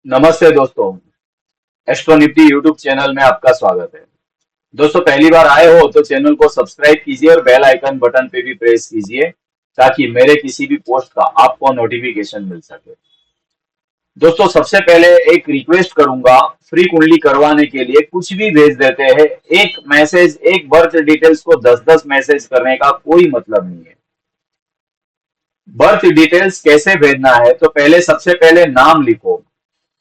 नमस्ते दोस्तों। Astro Nifty YouTube channel में आपका स्वागत है। दोस्तों, पहली बार आए हो तो चैनल को सब्सक्राइब कीजिए और बेल आइकन बटन पे भी प्रेस कीजिए ताकि मेरे किसी भी पोस्ट का आपको नोटिफिकेशन मिल सके। दोस्तों, सबसे पहले एक रिक्वेस्ट करूंगा। फ्री कुंडली करवाने के लिए कुछ भी भेज देते हैं। एक मैसेज, एक बर्थ डिटेल्स को 10-10 मैसेज करने का कोई मतलब नहीं है। बर्थ डिटेल्स कैसे भेजना है तो पहले सबसे पहले नाम लिखो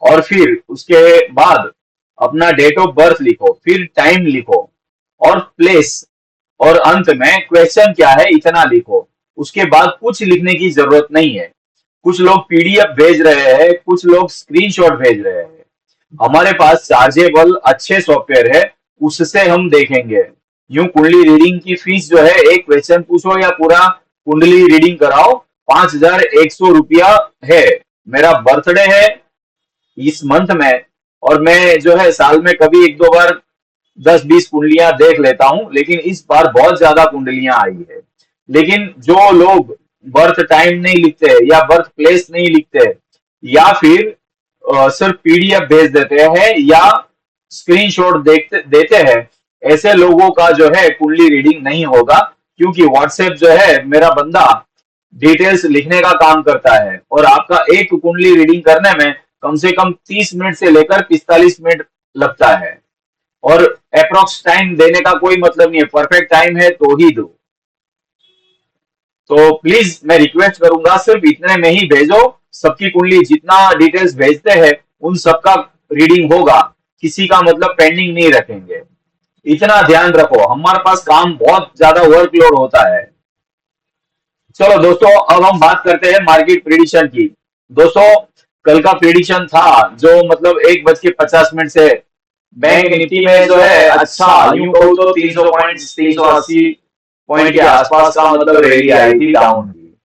और फिर उसके बाद अपना डेट ऑफ बर्थ लिखो, फिर टाइम लिखो और प्लेस, और अंत में क्वेश्चन क्या है इतना लिखो। उसके बाद कुछ लिखने की जरूरत नहीं है। कुछ लोग पीडीएफ भेज रहे हैं, कुछ लोग स्क्रीनशॉट भेज रहे हैं। हमारे पास चार्जेबल अच्छे सॉफ्टवेयर है, उससे हम देखेंगे। यूं कुंडली रीडिंग की फीस जो है, एक क्वेश्चन पूछो या पूरा कुंडली रीडिंग कराओ, 5,100 रुपया है। मेरा बर्थडे है इस मंथ में, और मैं जो है साल में कभी एक दो बार 10-20 कुंडलियां देख लेता हूं, लेकिन इस बार बहुत ज्यादा कुंडलियां आई है। लेकिन जो लोग बर्थ टाइम नहीं लिखते या बर्थ प्लेस नहीं लिखते या फिर सिर्फ पीडीएफ भेज देते हैं या स्क्रीनशॉट देखते देते हैं, ऐसे लोगों का जो है कुंडली रीडिंग नहीं होगा। क्योंकि व्हाट्सएप जो है मेरा बंदा डिटेल्स लिखने का काम करता है और आपका एक कुंडली रीडिंग करने में कम से कम 30 मिनट से लेकर 45 मिनट लगता है। और अप्रोक्स टाइम देने का कोई मतलब नहीं है, परफेक्ट टाइम है तो ही दो। तो प्लीज मैं रिक्वेस्ट करूंगा, सिर्फ इतने में ही भेजो। सबकी कुंडली जितना डिटेल्स भेजते हैं उन सबका रीडिंग होगा, किसी का मतलब पेंडिंग नहीं रखेंगे। इतना ध्यान रखो, हमारे पास काम बहुत ज्यादा वर्कलोड होता है। चलो दोस्तों, अब हम बात करते हैं मार्केट प्रिडिक्शन की। दोस्तों, कल का प्रिडिक्शन था जो मतलब 1:50 से बैंक निफ्टी में जो है, अच्छा यूं कहूँ तो 300 पॉइंट, 380 पॉइंट के आसपास का मतलब रैली आई थी डाउन की,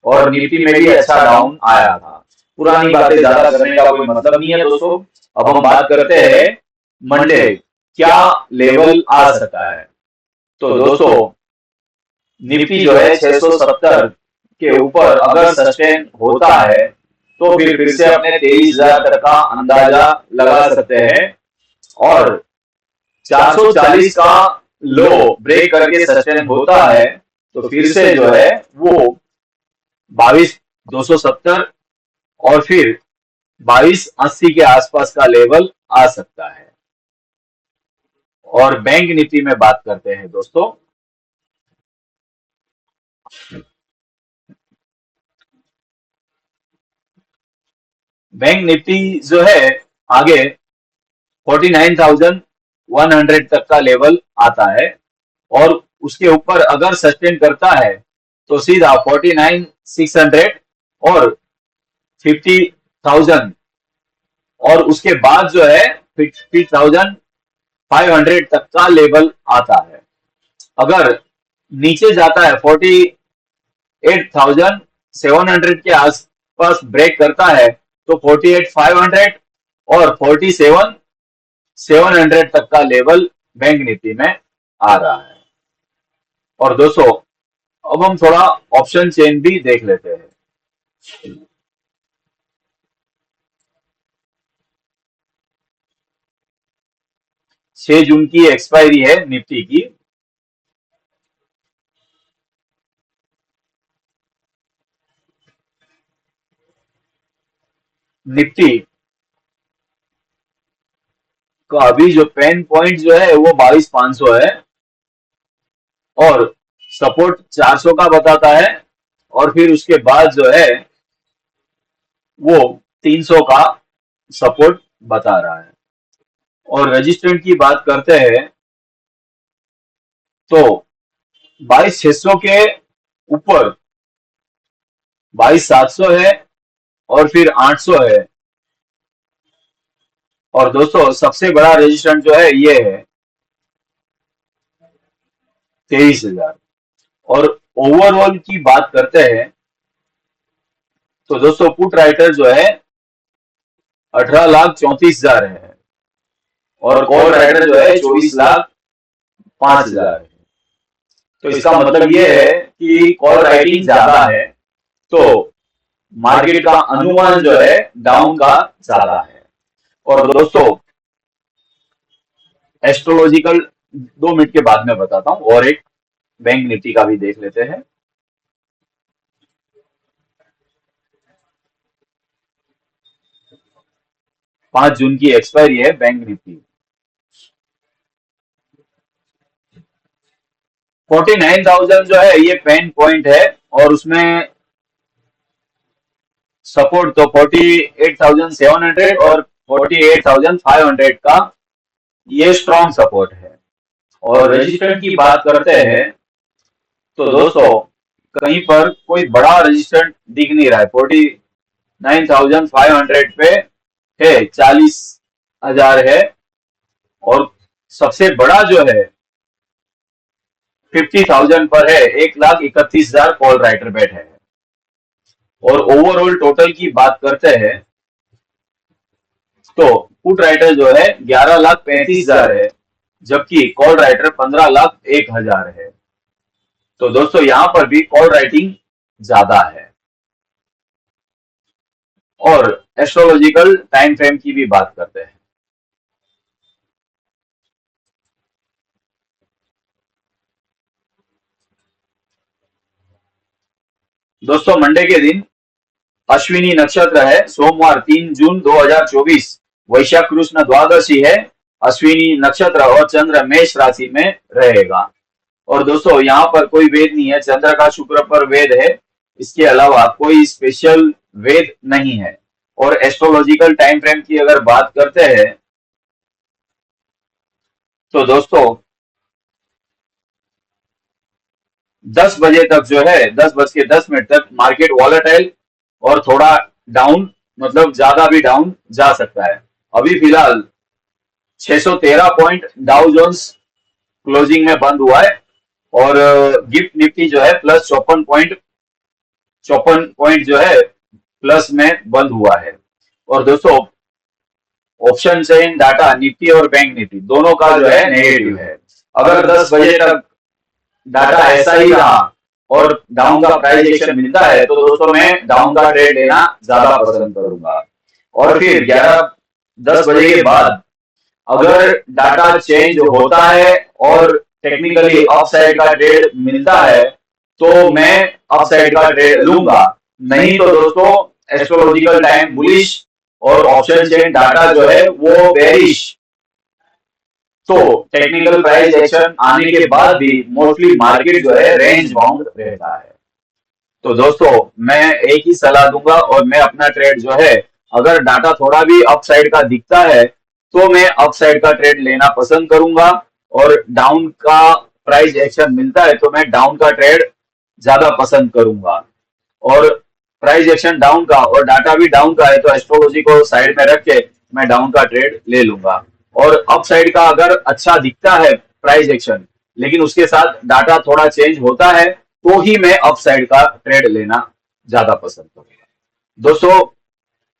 और निफ्टी में भी अच्छा डाउन आया था। पुरानी बातें ज्यादा करने का कोई मतलब नहीं है दोस्तों। अब हम बात करते हैं मंडे क्या लेवल आ सकता है। तो दोस्तों, निफ्टी जो है 670 के ऊपर अगर सस्टेन होता है तो फिर से अपने 23,000 तक का अंदाजा लगा सकते हैं, और 440 का लो ब्रेक करके सस्टेन होता है तो फिर से जो है वो 22,270 और फिर 2280 के आसपास का लेवल आ सकता है। और बैंक निफ्टी में बात करते हैं दोस्तों। बैंक निफ्टी जो है आगे 49,100 तक का लेवल आता है, और उसके ऊपर अगर सस्टेन करता है तो सीधा 49,600 और 50,000, और उसके बाद जो है 50,500 तक का लेवल आता है। अगर नीचे जाता है 48,700 के आसपास ब्रेक करता है तो 48,500 और 47,700 तक का लेवल बैंक निफ्टी में आ रहा है। और दोस्तों, अब हम थोड़ा ऑप्शन चेन भी देख लेते हैं। 6 जून की एक्सपायरी है निफ्टी की। निफ्टी का अभी जो पेन पॉइंट जो है वो 22,500 है, और सपोर्ट 400 का बताता है, और फिर उसके बाद जो है वो 300 का सपोर्ट बता रहा है। और रजिस्टेंट की बात करते हैं तो 22,600 के ऊपर 22,700 है, और फिर 800 है। और दोस्तों, सबसे बड़ा रेजिस्टेंट जो है ये है 23,000। और ओवरऑल की बात करते हैं तो दोस्तों, पुट राइटर जो है 18,34,000 है, और कॉल राइटर जो है 24,05,000 है। तो इसका मतलब ये है कि कॉल राइटिंग ज्यादा है, तो मार्केट का अनुमान जो है डाउन का ज्यादा है। और दोस्तों एस्ट्रोलॉजिकल 2 मिनट के बाद में बताता हूं, और एक बैंक निफ्टी का भी देख लेते हैं। 5 जून की एक्सपायरी है बैंक निफ्टी। 49,000 जो है ये पेन पॉइंट है, और उसमें सपोर्ट तो 48,700 और 48,500 का ये स्ट्रॉन्ग सपोर्ट है। और रेजिस्टेंट की बात करते हैं तो दोस्तों कहीं पर कोई बड़ा रेजिस्टेंट दिख नहीं रहा है। 49,500 पे है, 40,000 है, और सबसे बड़ा जो है 50,000 पर है, 1,31,000 कॉल राइटर बैठे हैं। और ओवरऑल टोटल की बात करते हैं तो पुट राइटर जो है 11,35,000 है, जबकि कॉल राइटर 15,01,000 है। तो दोस्तों यहां पर भी कॉल राइटिंग ज्यादा है। और एस्ट्रोलॉजिकल टाइम फ्रेम की भी बात करते हैं। दोस्तों मंडे के दिन अश्विनी नक्षत्र है, सोमवार 3 जून 2024, वैशाख कृष्ण द्वादशी है, अश्विनी नक्षत्र, और चंद्र मेष राशि में रहेगा। और दोस्तों यहाँ पर कोई वेद नहीं है, चंद्र का शुक्र पर वेद है, इसके अलावा कोई स्पेशल वेद नहीं है। और एस्ट्रोलॉजिकल टाइम फ्रेम की अगर बात करते हैं तो दोस्तों 10 बजे तक जो है, 10:10 तक मार्केट वॉलेटाइल और थोड़ा डाउन, मतलब ज्यादा भी डाउन जा सकता है। अभी फिलहाल 613 पॉइंट डाउ जोन्स क्लोजिंग में बंद हुआ है, और गिफ्ट निफ्टी जो है प्लस 54 पॉइंट जो है प्लस में बंद हुआ है। और दोस्तों ऑप्शन चेन डाटा निफ्टी और बैंक निफ्टी दोनों का जो है नेगेटिव है। अगर 10 बजे तक डाटा ऐसा ही रहा और डाउन का प्राइस एक्शन मिलता है तो दोस्तों मैं डाउन का ट्रेड लेना ज्यादा पसंद करूंगा। और फिर 11-10 बजे के बाद अगर डाटा चेंज होता है और टेक्निकली अपसाइड का ट्रेड मिलता है तो मैं अपसाइड का ट्रेड लूंगा, नहीं तो दोस्तों एस्ट्रोलॉजिकल टाइम बुलिश और ऑप्शन चेन डाटा जो है वो बेरिश। तो टेक्निकल प्राइस एक्शन आने के बाद भी मोस्टली मार्केट जो है रेंज बाउंड रहता है। तो दोस्तों मैं एक ही सलाह दूंगा, और मैं अपना ट्रेड जो है अगर डाटा थोड़ा भी अपसाइड का दिखता है तो मैं अपसाइड का ट्रेड लेना पसंद करूंगा, और डाउन का प्राइस एक्शन मिलता है तो मैं डाउन का ट्रेड ज्यादा पसंद करूंगा। और प्राइस एक्शन डाउन का और डाटा भी डाउन का है तो एस्ट्रोलॉजी को साइड में रख के मैं डाउन का ट्रेड ले लूंगा। और अप साइड का अगर अच्छा दिखता है प्राइस एक्शन, लेकिन उसके साथ डाटा थोड़ा चेंज होता है, तो ही मैं अप साइड का ट्रेड लेना ज्यादा पसंद करूंगा। दोस्तों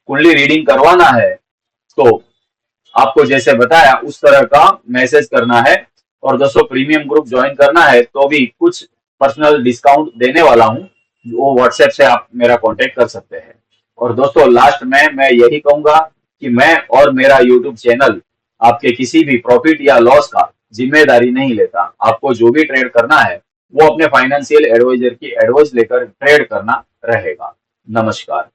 कुंडली रीडिंग करवाना है तो आपको जैसे बताया उस तरह का मैसेज करना है। और दोस्तों प्रीमियम ग्रुप ज्वाइन करना है तो भी कुछ पर्सनल डिस्काउंट देने वाला हूं, वो व्हाट्सएप से आप मेरा कांटेक्ट कर सकते हैं। और दोस्तों लास्ट में मैं यही कहूंगा कि मैं और मेरा यूट्यूब चैनल आपके किसी भी प्रॉफिट या लॉस का जिम्मेदारी नहीं लेता। आपको जो भी ट्रेड करना है वो अपने फाइनेंशियल एडवाइजर की एडवाइस लेकर ट्रेड करना रहेगा। नमस्कार।